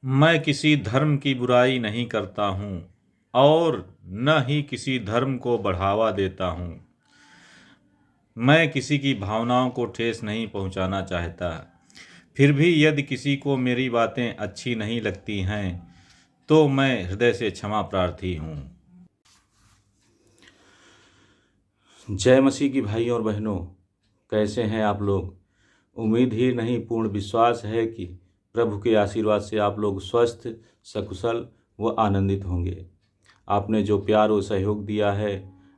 मैं किसी धर्म की बुराई नहीं करता हूँ और न ही किसी धर्म को बढ़ावा देता हूँ। मैं किसी की भावनाओं को ठेस नहीं पहुँचाना चाहता। फिर भी यदि किसी को मेरी बातें अच्छी नहीं लगती हैं तो मैं हृदय से क्षमा प्रार्थी हूँ। जय मसीह की भाई और बहनों, कैसे हैं आप लोग। उम्मीद ही नहीं पूर्ण विश्वास है कि प्रभु के आशीर्वाद से आप लोग स्वस्थ, सकुशल व आनंदित होंगे। आपने जो प्यार और सहयोग दिया है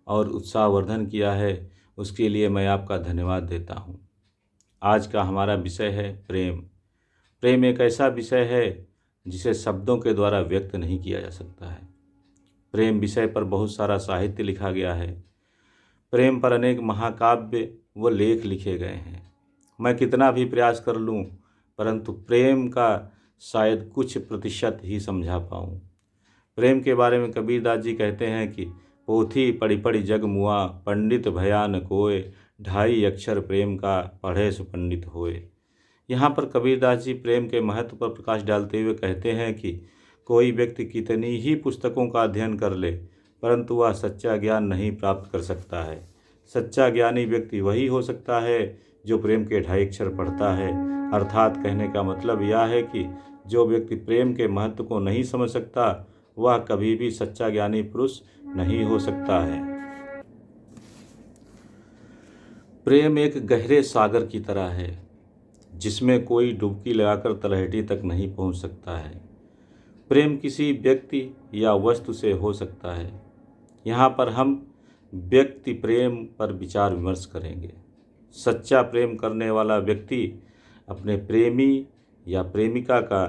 और उत्साहवर्धन किया है, उसके लिए मैं आपका धन्यवाद देता हूँ। आज का हमारा विषय है प्रेम। प्रेम एक ऐसा विषय है जिसे शब्दों के द्वारा व्यक्त नहीं किया जा सकता है। प्रेम विषय पर बहुत सारा साहित्य लिखा गया है। प्रेम पर अनेक महाकाव्य व लेख लिखे गए हैं। मैं कितना भी प्रयास कर लूं, परंतु प्रेम का शायद कुछ प्रतिशत ही समझा पाऊं। प्रेम के बारे में कबीरदास जी कहते हैं कि पोथी पढ़ी पढ़ी जग मुआ, पंडित भया न कोय, ढाई अक्षर प्रेम का पढ़े सो पंडित होए। यहाँ पर कबीरदास जी प्रेम के महत्व पर प्रकाश डालते हुए कहते हैं कि कोई व्यक्ति कितनी ही पुस्तकों का अध्ययन कर ले, परंतु वह सच्चा ज्ञान नहीं प्राप्त कर सकता है। सच्चा ज्ञानी व्यक्ति वही हो सकता है जो प्रेम के ढाई अक्षर पढ़ता है। अर्थात कहने का मतलब यह है कि जो व्यक्ति प्रेम के महत्व को नहीं समझ सकता, वह कभी भी सच्चा ज्ञानी पुरुष नहीं हो सकता है। प्रेम एक गहरे सागर की तरह है जिसमें कोई डुबकी लगाकर तलहटी तक नहीं पहुंच सकता है। प्रेम किसी व्यक्ति या वस्तु से हो सकता है। यहाँ पर हम व्यक्ति प्रेम पर विचार विमर्श करेंगे। सच्चा प्रेम करने वाला व्यक्ति अपने प्रेमी या प्रेमिका का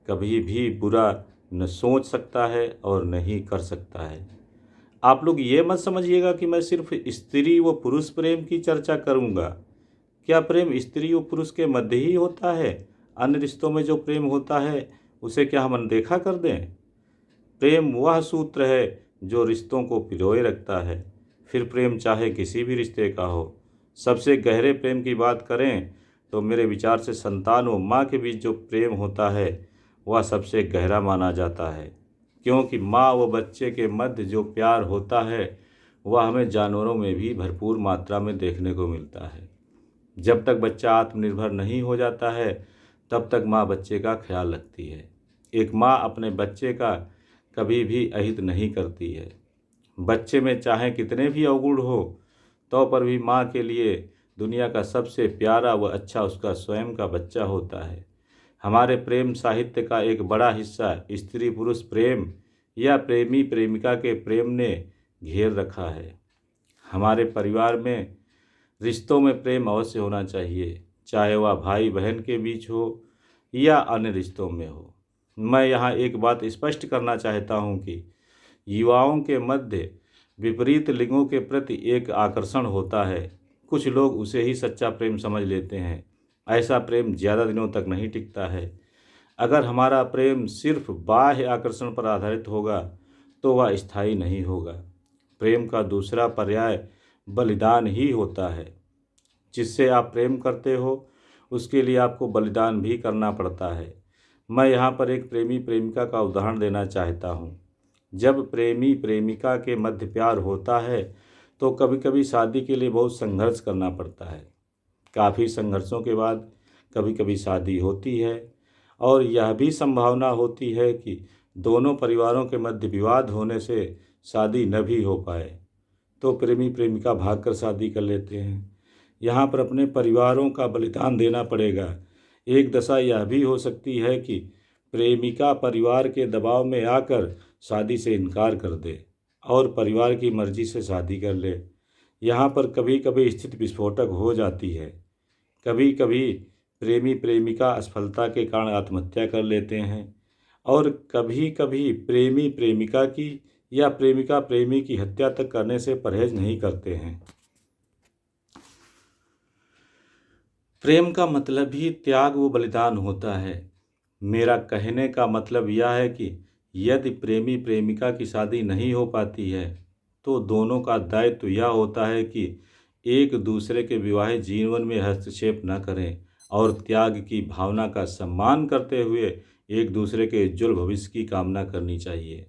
कभी भी बुरा न सोच सकता है और नहीं कर सकता है। आप लोग ये मत समझिएगा कि मैं सिर्फ स्त्री व पुरुष प्रेम की चर्चा करूँगा। क्या प्रेम स्त्री और पुरुष के मध्य ही होता है? अन्य रिश्तों में जो प्रेम होता है उसे क्या हम अनदेखा कर दें? प्रेम वह सूत्र है जो रिश्तों को पिरोए रखता है। फिर प्रेम चाहे किसी भी रिश्ते का हो। सबसे गहरे प्रेम की बात करें तो मेरे विचार से संतान व माँ के बीच जो प्रेम होता है वह सबसे गहरा माना जाता है, क्योंकि माँ व बच्चे के मध्य जो प्यार होता है वह हमें जानवरों में भी भरपूर मात्रा में देखने को मिलता है। जब तक बच्चा आत्मनिर्भर नहीं हो जाता है तब तक माँ बच्चे का ख्याल रखती है। एक माँ अपने बच्चे का कभी भी अहित नहीं करती है। बच्चे में चाहे कितने भी अवगुण हो तो पर भी माँ के लिए दुनिया का सबसे प्यारा व अच्छा उसका स्वयं का बच्चा होता है। हमारे प्रेम साहित्य का एक बड़ा हिस्सा स्त्री पुरुष प्रेम या प्रेमी प्रेमिका के प्रेम ने घेर रखा है। हमारे परिवार में रिश्तों में प्रेम अवश्य होना चाहिए, चाहे वह भाई बहन के बीच हो या अन्य रिश्तों में हो। मैं यहाँ एक बात स्पष्ट करना चाहता हूँ कि युवाओं के मध्य विपरीत लिंगों के प्रति एक आकर्षण होता है। कुछ लोग उसे ही सच्चा प्रेम समझ लेते हैं। ऐसा प्रेम ज़्यादा दिनों तक नहीं टिकता है। अगर हमारा प्रेम सिर्फ बाह्य आकर्षण पर आधारित होगा तो वह स्थायी नहीं होगा। प्रेम का दूसरा पर्याय बलिदान ही होता है। जिससे आप प्रेम करते हो उसके लिए आपको बलिदान भी करना पड़ता है। मैं यहाँ पर एक प्रेमी प्रेमिका का उदाहरण देना चाहता हूँ। जब प्रेमी प्रेमिका के मध्य प्यार होता है तो कभी कभी शादी के लिए बहुत संघर्ष करना पड़ता है। काफ़ी संघर्षों के बाद कभी कभी शादी होती है और यह भी संभावना होती है कि दोनों परिवारों के मध्य विवाद होने से शादी न भी हो पाए तो प्रेमी प्रेमिका भागकर शादी कर लेते हैं। यहाँ पर अपने परिवारों का बलिदान देना पड़ेगा। एक दशा यह भी हो सकती है कि प्रेमिका परिवार के दबाव में आकर शादी से इनकार कर दे और परिवार की मर्जी से शादी कर ले। यहाँ पर कभी कभी स्थिति विस्फोटक हो जाती है। कभी कभी प्रेमी प्रेमिका असफलता के कारण आत्महत्या कर लेते हैं और कभी कभी प्रेमी प्रेमिका की या प्रेमिका प्रेमी की हत्या तक करने से परहेज नहीं करते हैं। प्रेम का मतलब ही त्याग व बलिदान होता है। मेरा कहने का मतलब यह है कि यदि प्रेमी प्रेमिका की शादी नहीं हो पाती है तो दोनों का दायित्व यह होता है कि एक दूसरे के विवाहित जीवन में हस्तक्षेप न करें और त्याग की भावना का सम्मान करते हुए एक दूसरे के उज्ज्वल भविष्य की कामना करनी चाहिए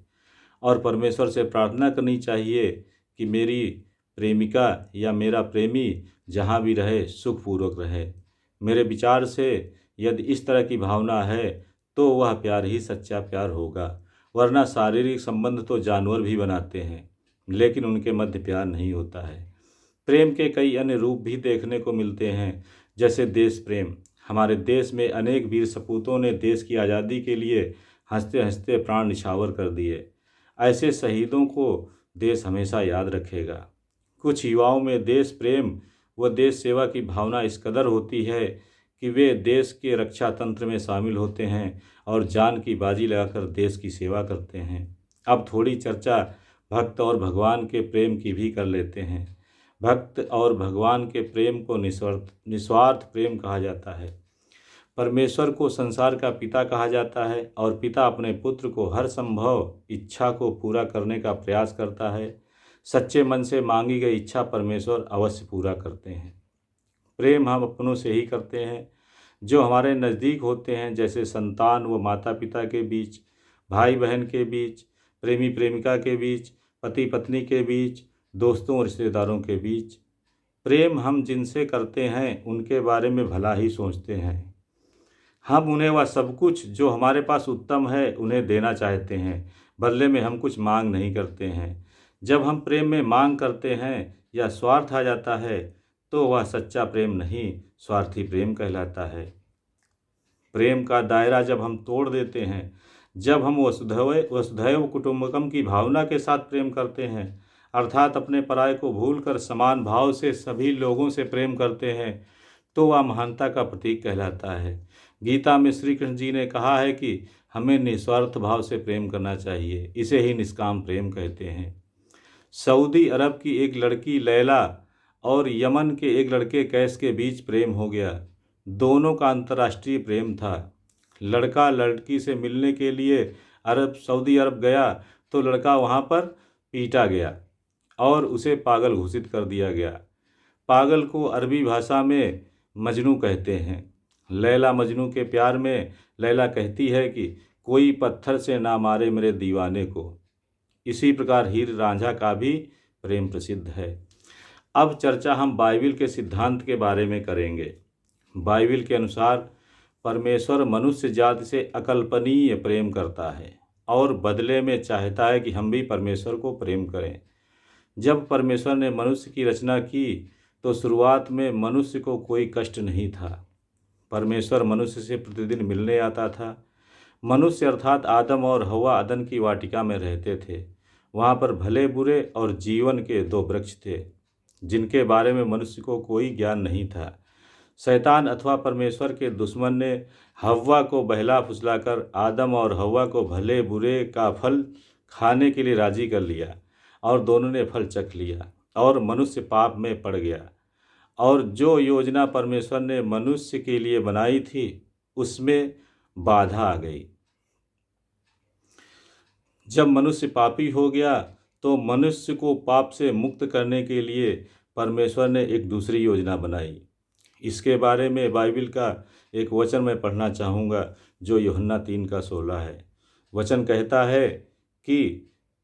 और परमेश्वर से प्रार्थना करनी चाहिए कि मेरी प्रेमिका या मेरा प्रेमी जहाँ भी रहे सुखपूर्वक रहे। मेरे विचार से यदि इस तरह की भावना है तो वह प्यार ही सच्चा प्यार होगा, वरना शारीरिक संबंध तो जानवर भी बनाते हैं लेकिन उनके मध्य प्यार नहीं होता है। प्रेम के कई अन्य रूप भी देखने को मिलते हैं, जैसे देश प्रेम। हमारे देश में अनेक वीर सपूतों ने देश की आज़ादी के लिए हंसते हंसते प्राण निछावर कर दिए। ऐसे शहीदों को देश हमेशा याद रखेगा। कुछ युवाओं में देश प्रेम व देश सेवा की भावना इस कदर होती है कि वे देश के रक्षा तंत्र में शामिल होते हैं और जान की बाजी लगाकर देश की सेवा करते हैं। अब थोड़ी चर्चा भक्त और भगवान के प्रेम की भी कर लेते हैं। भक्त और भगवान के प्रेम को निस्वार्थ प्रेम कहा जाता है। परमेश्वर को संसार का पिता कहा जाता है और पिता अपने पुत्र को हर संभव इच्छा को पूरा करने का प्रयास करता है। सच्चे मन से मांगी गई इच्छा परमेश्वर अवश्य पूरा करते हैं। प्रेम हम अपनों से ही करते हैं जो हमारे नज़दीक होते हैं, जैसे संतान व माता पिता के बीच, भाई बहन के बीच, प्रेमी प्रेमिका के बीच, पति पत्नी के बीच, दोस्तों और रिश्तेदारों के बीच। प्रेम हम जिनसे करते हैं उनके बारे में भला ही सोचते हैं। हम उन्हें वह सब कुछ जो हमारे पास उत्तम है उन्हें देना चाहते हैं, बदले में हम कुछ मांग नहीं करते हैं। जब हम प्रेम में मांग करते हैं या स्वार्थ आ जाता है तो वह सच्चा प्रेम नहीं, स्वार्थी प्रेम कहलाता है। प्रेम का दायरा जब हम तोड़ देते हैं, जब हम वसुधैव कुटुंबकम की भावना के साथ प्रेम करते हैं, अर्थात अपने पराये को भूलकर समान भाव से सभी लोगों से प्रेम करते हैं, तो वह महानता का प्रतीक कहलाता है। गीता में श्री कृष्ण जी ने कहा है कि हमें निस्वार्थ भाव से प्रेम करना चाहिए, इसे ही निष्काम प्रेम कहते हैं। सऊदी अरब की एक लड़की लैला और यमन के एक लड़के कैस के बीच प्रेम हो गया। दोनों का अंतर्राष्ट्रीय प्रेम था। लड़का लड़की से मिलने के लिए सऊदी अरब गया तो लड़का वहाँ पर पीटा गया और उसे पागल घोषित कर दिया गया। पागल को अरबी भाषा में मजनू कहते हैं। लैला मजनू के प्यार में लैला कहती है कि कोई पत्थर से ना मारे मेरे दीवाने को। इसी प्रकार हीर रांझा का भी प्रेम प्रसिद्ध है। अब चर्चा हम बाइबिल के सिद्धांत के बारे में करेंगे। बाइबिल के अनुसार परमेश्वर मनुष्य जाति से अकल्पनीय प्रेम करता है और बदले में चाहता है कि हम भी परमेश्वर को प्रेम करें। जब परमेश्वर ने मनुष्य की रचना की तो शुरुआत में मनुष्य को कोई कष्ट नहीं था। परमेश्वर मनुष्य से प्रतिदिन मिलने आता था। मनुष्य अर्थात आदम और हव्वा अदन की वाटिका में रहते थे। वहाँ पर भले बुरे और जीवन के दो वृक्ष थे जिनके बारे में मनुष्य को कोई ज्ञान नहीं था। शैतान अथवा परमेश्वर के दुश्मन ने हव्वा को बहला फुसलाकर आदम और हव्वा को भले बुरे का फल खाने के लिए राजी कर लिया और दोनों ने फल चख लिया और मनुष्य पाप में पड़ गया। और जो योजना परमेश्वर ने मनुष्य के लिए बनाई थी उसमें बाधा आ गई। जब मनुष्य पापी हो गया तो मनुष्य को पाप से मुक्त करने के लिए परमेश्वर ने एक दूसरी योजना बनाई। इसके बारे में बाइबिल का एक वचन मैं पढ़ना चाहूँगा जो यूहन्ना 3:16 है। वचन कहता है कि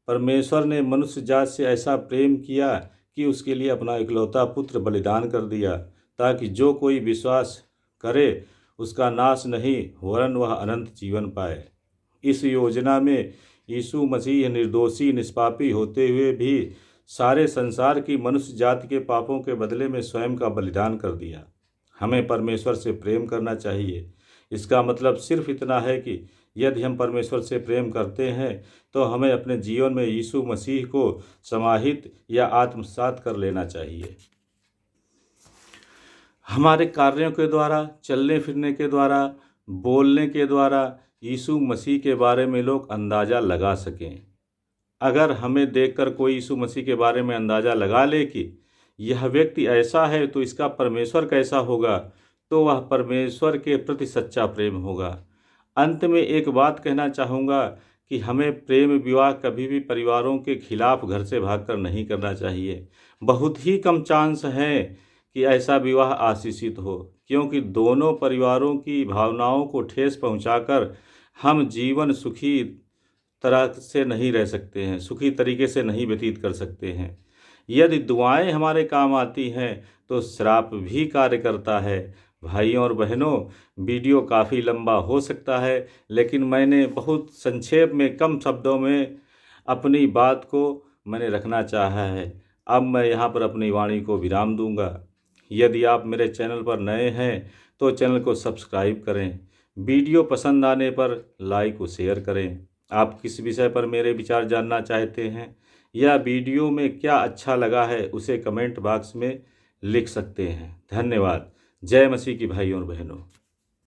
परमेश्वर ने मनुष्य जात से ऐसा प्रेम किया कि उसके लिए अपना इकलौता पुत्र बलिदान कर दिया, ताकि जो कोई विश्वास करे उसका नाश नहीं वरन वह अनंत जीवन पाए। इस योजना में यीशु मसीह निर्दोषी निष्पापी होते हुए भी सारे संसार की मनुष्य जाति के पापों के बदले में स्वयं का बलिदान कर दिया। हमें परमेश्वर से प्रेम करना चाहिए। इसका मतलब सिर्फ इतना है कि यदि हम परमेश्वर से प्रेम करते हैं तो हमें अपने जीवन में यीशु मसीह को समाहित या आत्मसात कर लेना चाहिए। हमारे कार्यों के द्वारा, चलने फिरने के द्वारा, बोलने के द्वारा यीशु मसीह के बारे में लोग अंदाज़ा लगा सकें। अगर हमें देखकर कोई यीशु मसीह के बारे में अंदाज़ा लगा ले कि यह व्यक्ति ऐसा है तो इसका परमेश्वर कैसा होगा, तो वह परमेश्वर के प्रति सच्चा प्रेम होगा। अंत में एक बात कहना चाहूँगा कि हमें प्रेम विवाह कभी भी परिवारों के खिलाफ घर से भागकर नहीं करना चाहिए। बहुत ही कम चांस है कि ऐसा विवाह आशीषित हो, क्योंकि दोनों परिवारों की भावनाओं को ठेस पहुंचाकर हम जीवन सुखी तरह से नहीं रह सकते हैं, सुखी तरीके से नहीं व्यतीत कर सकते हैं। यदि दुआएं हमारे काम आती हैं तो श्राप भी कार्य करता है। भाइयों और बहनों, वीडियो काफ़ी लंबा हो सकता है, लेकिन मैंने बहुत संक्षेप में कम शब्दों में अपनी बात को मैंने रखना चाहा है। अब मैं यहाँ पर अपनी वाणी को विराम दूंगा। यदि आप मेरे चैनल पर नए हैं तो चैनल को सब्सक्राइब करें, वीडियो पसंद आने पर लाइक व शेयर करें। आप किस विषय पर मेरे विचार जानना चाहते हैं या वीडियो में क्या अच्छा लगा है उसे कमेंट बॉक्स में लिख सकते हैं। धन्यवाद। जय मसीह की भाइयों और बहनों।